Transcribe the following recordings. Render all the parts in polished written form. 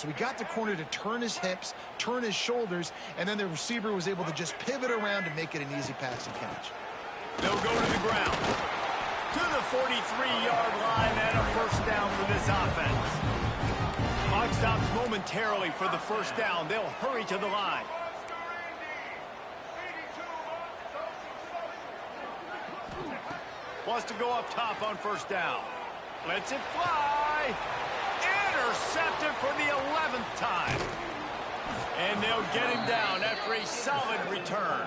So he got the corner to turn his hips, turn his shoulders, and then the receiver was able to just pivot around and make it an easy pass and catch. They'll go to the ground. To the 43-yard line and a first down for this offense. Clock stops momentarily for the first down. They'll hurry to the line. Wants to go up top on first down. Lets it fly. Intercepted for the 11th time. And they'll get him down after a solid return.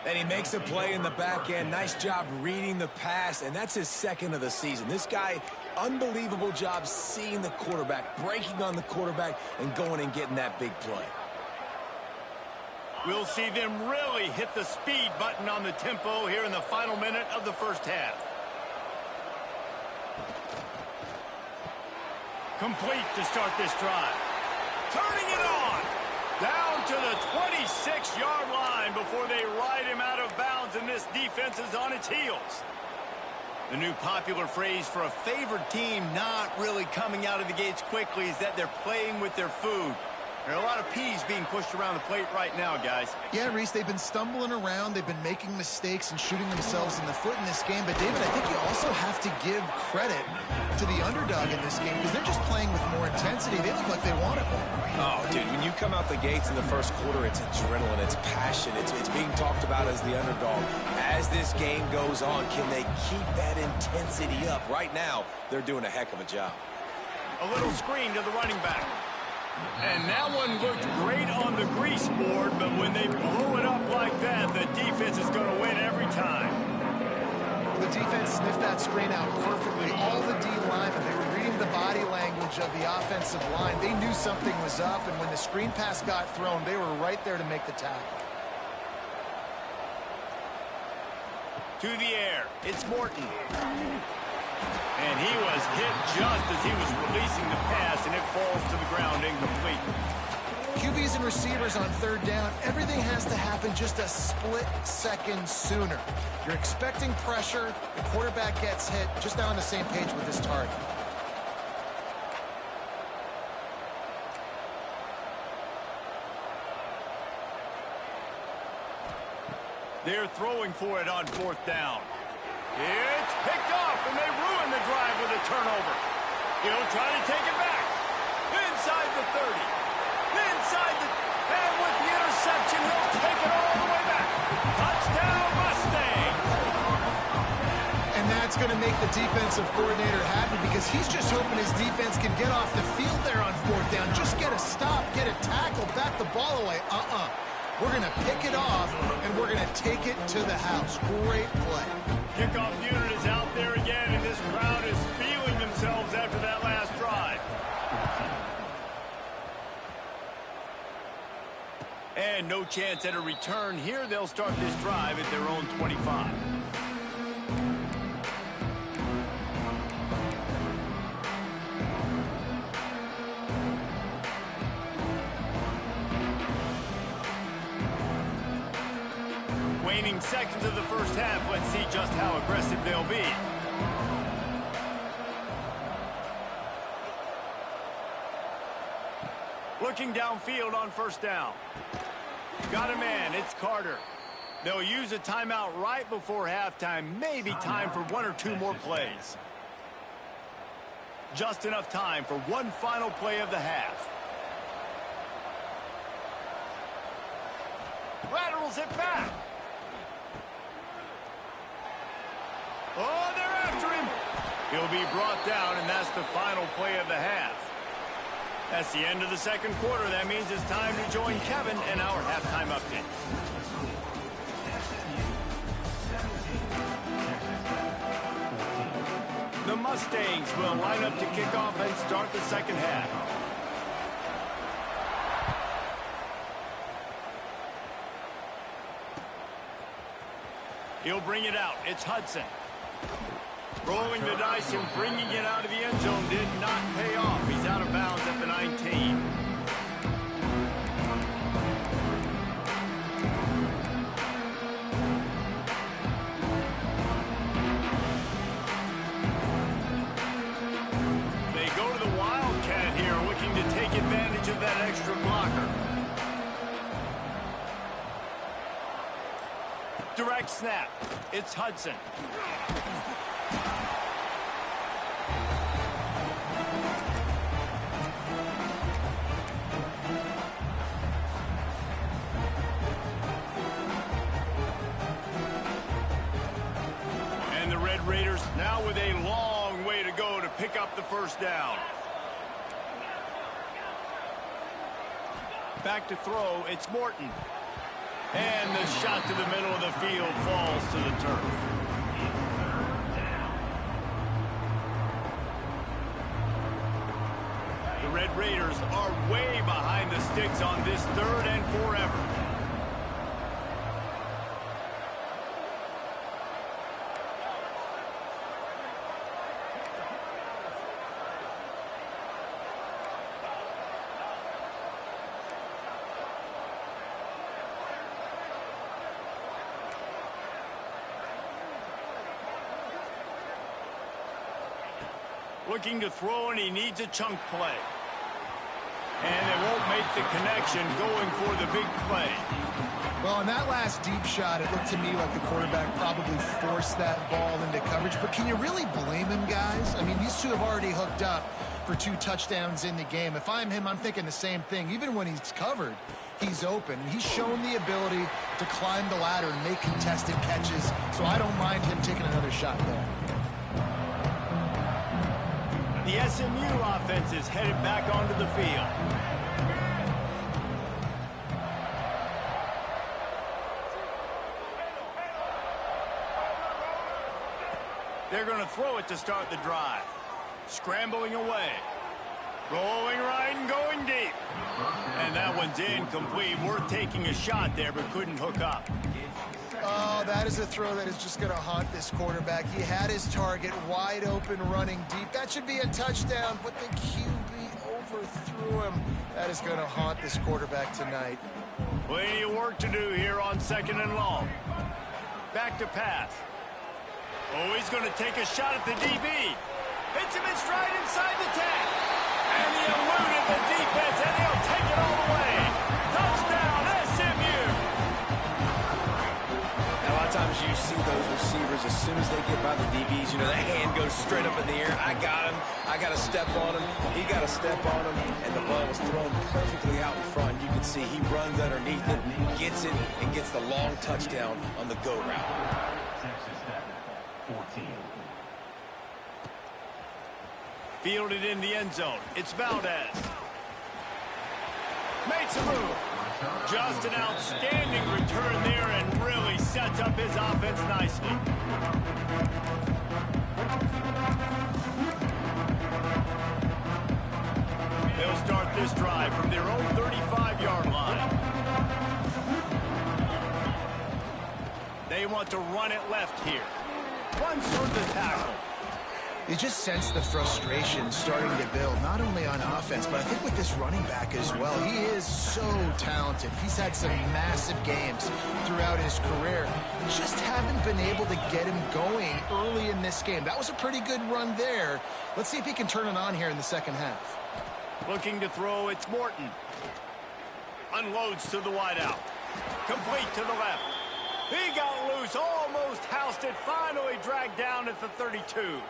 And he makes a play in the back end. Nice job reading the pass, and that's his second of the season. This guy, unbelievable job seeing the quarterback, breaking on the quarterback, and going and getting that big play. We'll see them really hit the speed button on the tempo here in the final minute of the first half. Complete to start this drive. Turning it on. Down to the 26-yard line before they ride him out of bounds, and this defense is on its heels. The new popular phrase for a favored team not really coming out of the gates quickly is that they're playing with their food. There are a lot of peas being pushed around the plate right now, guys. Yeah, Reese, they've been stumbling around. They've been making mistakes and shooting themselves in the foot in this game. But, David, I think you also have to give credit to the underdog in this game because they're just playing with more intensity. They look like they want it more. Oh, dude, when you come out the gates in the first quarter, it's adrenaline, it's passion, it's being talked about as the underdog. As this game goes on, can they keep that intensity up? Right now, they're doing a heck of a job. A little screen to the running back. And that one looked great on the grease board, but when they blow it up like that, the defense is going to win every time. The defense sniffed that screen out perfectly. All the D linemen, they were reading the body language of the offensive line. They knew something was up, and when the screen pass got thrown, they were right there to make the tackle. To the air, it's Morton. And he was hit just as he was releasing the pass, and it falls to the ground incomplete. QBs and receivers on third down, everything has to happen just a split second sooner. You're expecting pressure, the quarterback gets hit, just now on the same page with his target. They're throwing for it on fourth down. It's picked off, and they ruin the drive with a turnover. He'll try to take it back. Inside the 30. Inside the... And with the interception, he'll take it all the way back. Touchdown, Mustang! And that's going to make the defensive coordinator happy because he's just hoping his defense can get off the field there on fourth down. Just get a stop, get a tackle, back the ball away. We're going to pick it off, and we're going to take it to the house. Great play. Kickoff unit is out there again, and this crowd is feeling themselves after that last drive. And no chance at a return here. They'll start this drive at their own 25. Waning seconds of the first half. Let's see just how aggressive they'll be. Looking downfield on first down. Got a man. It's Carter. They'll use a timeout right before halftime. Maybe time for one or two more plays. Just enough time for one final play of the half. Laterals it back. Oh, they're after him. He'll be brought down, and that's the final play of the half. That's the end of the second quarter. That means it's time to join Kevin in our halftime update. The Mustangs will line up to kick off and start the second half. He'll bring it out. It's Hudson. Rolling the dice and bringing it out of the end zone did not pay off. He's out of bounds at the 19. They go to the Wildcat here, looking to that extra blocker. Direct snap. It's Hudson. And the Red Raiders now with a long way to go to pick up the first down. Back to throw, it's Morton. And the shot to the middle of the field falls to the turf. The Red Raiders are way behind the sticks on this 3rd and forever. Looking to throw, and he needs a chunk play. And they won't make the connection going for the big play. Well, on that last deep shot, it looked to me like the quarterback probably forced that ball into coverage. But can you really blame him, guys? I mean, these two have already hooked up for 2 touchdowns in the game. If I'm him, I'm thinking the same thing. Even when he's covered, he's open. He's shown the ability to climb the ladder and make contested catches. So I don't mind him taking another shot there. The SMU offense is headed back onto the field. They're going to throw it to start the drive. Scrambling away. Rolling right and going deep. And that one's incomplete. Worth taking a shot there, but couldn't hook up. Oh, that is a throw that is just going to haunt this quarterback. He had his target wide open, running deep. That should be a touchdown, but the QB overthrew him. That is going to haunt this quarterback tonight. Plenty of work to do here on 2nd and long. Back to pass. Oh, he's going to take a shot at the DB. Hits him in stride inside the 10. And he eluded the defense, and he'll take it all the way. Touchdown, SMU. Now, a lot of times you see those receivers, as soon as they get by the DBs, you know, that hand goes straight up in the air. I got him. I got to step on him. He got to step on him. And the ball was thrown perfectly out in front. You can see he runs underneath it, gets it, and gets the long touchdown on the go route. 14. Fielded in the end zone. It's Valdez. Makes a move. Just an outstanding return there and really sets up his offense nicely. They'll start this drive from their own 35-yard line. They want to run it left here. Runs through the tackle. You just sense the frustration starting to build, not only on offense, but I think with this running back as well. He is so talented. He's had some massive games throughout his career. Just haven't been able to get him going early in this game. That was a pretty good run there. Let's see if he can turn it on here in the second half. Looking to throw, it's Morton. Unloads to the wideout. Complete to the left. He got loose, almost housed it, finally dragged down at the 32.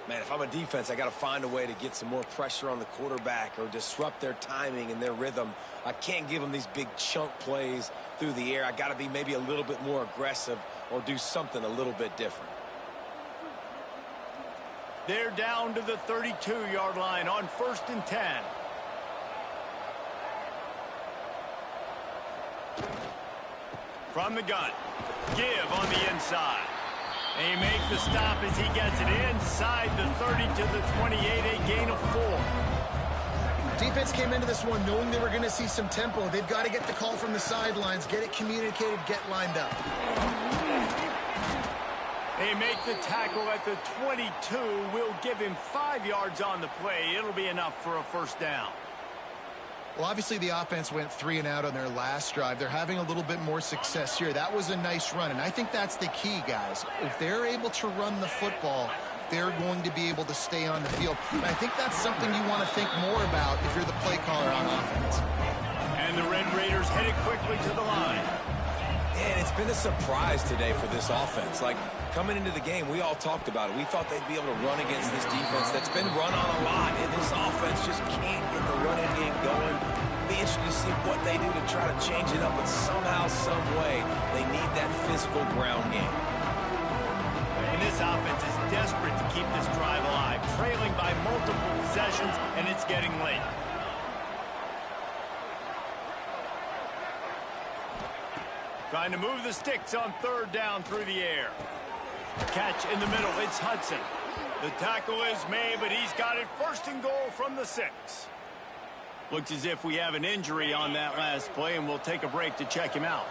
Man, if I'm a defense, I got to find a way to get some more pressure on the quarterback or disrupt their timing and their rhythm. I can't give them these big chunk plays through the air. I got to be maybe a little bit more aggressive or do something a little bit different. They're down to the 32-yard line on 1st and 10. From the gun. Give on the inside. They make the stop as he gets it inside the 30 to the 28, a gain of 4. Defense came into this one knowing they were going to see some tempo. They've got to get the call from the sidelines, get it communicated, get lined up. They make the tackle at the 22. Will give him 5 yards on the play. It'll be enough for a first down. Well, obviously the offense went 3 and out on their last drive. They're having a little bit more success here. That was a nice run, and I think that's the key, guys. If they're able to run the football, they're going to be able to stay on the field. And I think that's something you want to think more about if you're the play caller on offense. And the Red Raiders headed quickly to the line. And it's been a surprise today for this offense. Like, coming into the game, we all talked about it. We thought they'd be able to run against this defense that's been run on a lot, and this offense just can't get the running game going. It'll be interesting to see what they do to try to change it up, but somehow, some way, they need that physical ground game. And this offense is desperate to keep this drive alive, trailing by multiple possessions, and it's getting late. Trying to move the sticks on third down through the air. Catch in the middle, it's Hudson. The tackle is made, but he's got it first and goal from the 6. Looks as if we have an injury on that last play, and we'll take a break to check him out.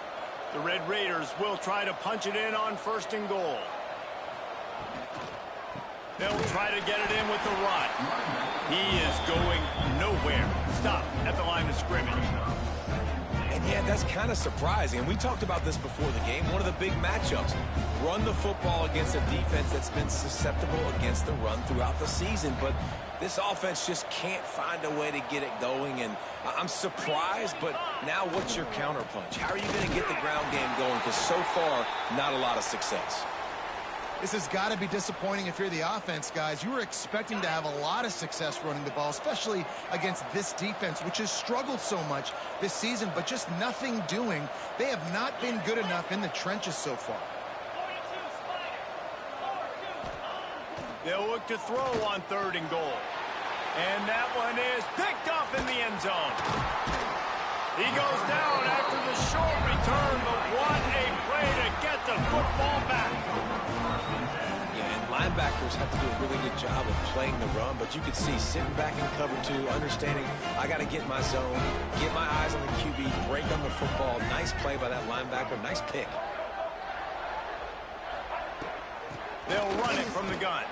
The Red Raiders will try to punch it in on first and goal. They'll try to get it in with the run. He is going nowhere. Stop at the line of scrimmage. And yeah, that's kind of surprising. And we talked about this before the game. One of the big matchups. Run the football against a defense that's been susceptible against the run throughout the season. But this offense just can't find a way to get it going. And I'm surprised, but now what's your counterpunch? How are you going to get the ground game going? Because so far, not a lot of success. This has got to be disappointing if you're the offense, guys. You were expecting to have a lot of success running the ball, especially against this defense, which has struggled so much this season, but just nothing doing. They have not been good enough in the trenches so far. They'll look to throw on third and goal. And that one is picked off in the end zone. He goes down after the short return, but what a play to get the football back. Linebackers have to do a really good job of playing the run, but you could see sitting back in cover 2, understanding I got to get my zone, get my eyes on the QB, break on the football. Nice play by that linebacker. Nice pick. They'll run it from the gun.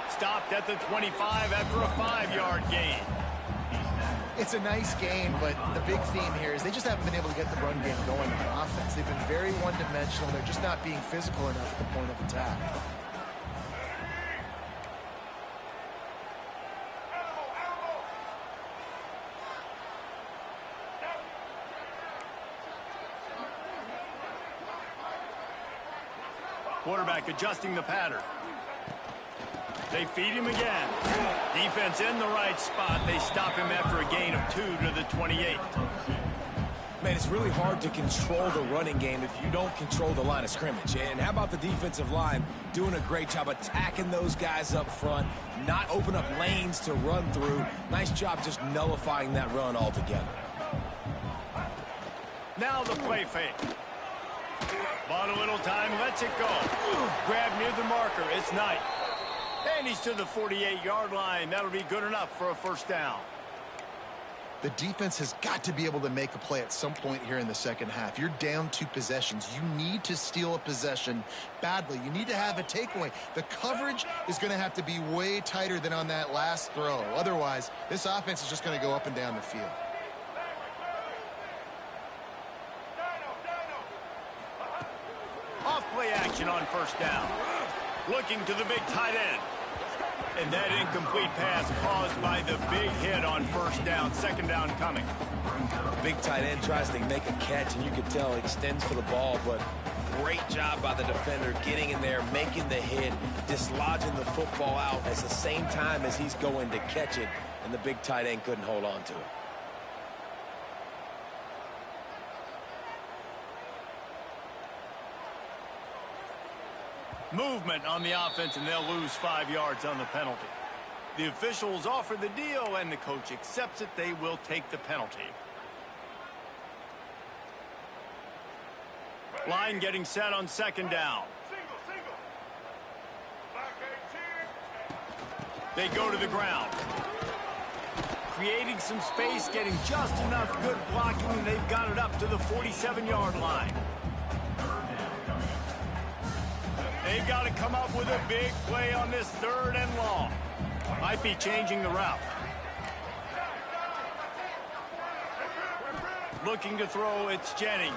Stopped at the 25 after a 5-yard gain. It's a nice game, but the big theme here is they just haven't been able to get the run game going on offense. They've been very one-dimensional. They're just not being physical enough at the point of attack. Quarterback adjusting the pattern. They feed him again. Defense in the right spot. They stop him after a gain of 2 to the 28. Man, it's really hard to control the running game if you don't control the line of scrimmage. And how about the defensive line doing a great job attacking those guys up front, not open up lanes to run through. Nice job just nullifying that run altogether. Now the play fake. Bought a little time, lets it go. Grab near the marker, it's Knight. And he's to the 48-yard line. That'll be good enough for a first down. The defense has got to be able to make a play at some point here in the second half. You're down 2 possessions. You need to steal a possession badly. You need to have a takeaway. The coverage is going to have to be way tighter than on that last throw. Otherwise, this offense is just going to go up and down the field. Off-play action on first down. Looking to the big tight end. And that incomplete pass caused by the big hit on first down. Second down coming. Big tight end tries to make a catch, and you can tell extends for the ball, but great job by the defender getting in there, making the hit, dislodging the football out at the same time as he's going to catch it, and the big tight end couldn't hold on to it. Movement on the offense, and they'll lose 5 yards on the penalty. The officials offer the deal, and the coach accepts it. They will take the penalty. Line getting set on second down. They go to the ground. Creating some space, getting just enough good blocking, and they've got it up to the 47-yard line. They've got to come up with a big play on this third and long. Might be changing the route. Looking to throw, it's Jennings.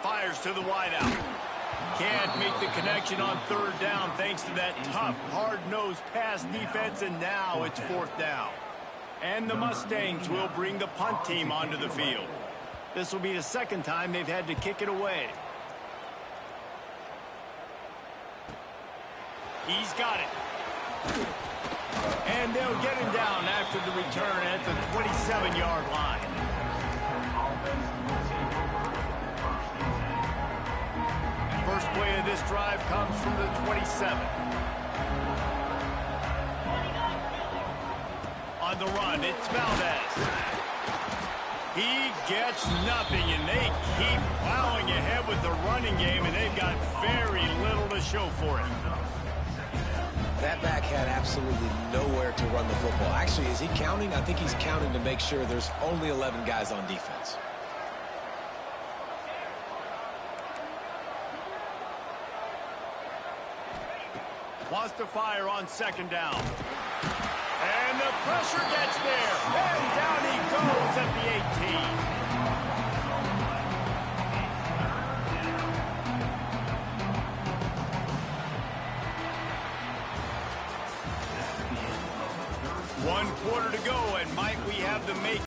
Fires to the wideout. Can't make the connection on third down thanks to that tough, hard-nosed pass defense, and now it's fourth down. And the Mustangs will bring the punt team onto the field. This will be the second time they've had to kick it away. He's got it. And they'll get him down after the return at the 27-yard line. First play of this drive comes from the 27. On the run, it's Valdez. He gets nothing, and they keep plowing ahead with the running game, and they've got very little to show for it. That back had absolutely nowhere to run the football. Actually, is he counting? I think he's counting to make sure there's only 11 guys on defense. Wants to fire on second down. And the pressure gets there. And down he goes at the 18. One quarter to go, and might we have the make